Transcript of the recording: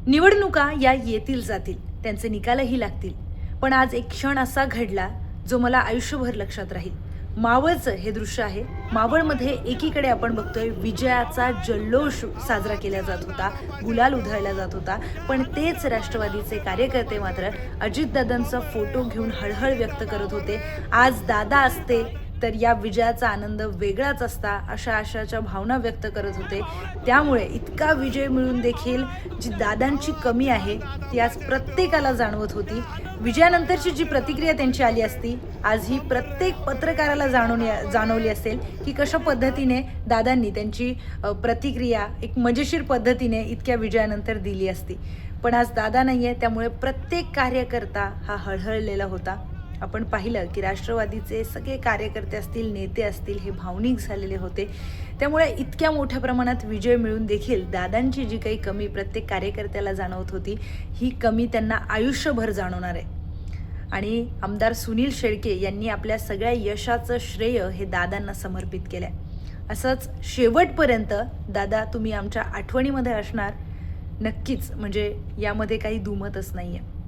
निवडणुका या येतील जातील, त्यांचे निकालही लागतील. पण आज एक क्षण असा घडला जो मला आयुष्यभर लक्षात राहील. मावळचं हे दृश्य आहे. मावळमध्ये एकीकडे आपण बघतोय विजयाचा जल्लोष साजरा केला जात होता, गुलाल उधळला जात होता. पण तेच राष्ट्रवादीचे कार्यकर्ते मात्र अजितदादांचा फोटो घेऊन हळहळ व्यक्त करत होते. आज दादा असते तर या विजयाचा आनंद वेगळाच असता, अशा आशाच्या भावना व्यक्त करत होते. त्यामुळे इतका विजय मिळून देखील जी दादांची कमी आहे ती आज प्रत्येकाला जाणवत होती. विजयानंतरची जी प्रतिक्रिया त्यांची आली असती, आज ही प्रत्येक पत्रकाराला जाणवली असेल की कशा पद्धतीने दादांनी त्यांची प्रतिक्रिया एक मजेशीर पद्धतीने इतक्या विजयानंतर दिली असती. पण आज दादा नाही आहे, त्यामुळे प्रत्येक कार्यकर्ता हा हळहळलेला होता. आपण पाहिलं की राष्ट्रवादीचे सगळे कार्यकर्ते असतील, नेते असतील, हे भावनिक झालेले होते. त्यामुळे इतक्या मोठ्या प्रमाणात विजय मिळून देखील दादांची जी काही कमी प्रत्येक कार्यकर्त्याला जाणवत होती, ही कमी त्यांना आयुष्यभर जाणवणार आहे. आणि आमदार सुनील शेळके यांनी आपल्या सगळ्या यशाचं श्रेय हे दादांना समर्पित केलं आहे. असंच शेवटपर्यंत दादा तुम्ही आमच्या आठवणीमध्ये असणार नक्कीच, म्हणजे यामध्ये काही दुमतच नाही आहे.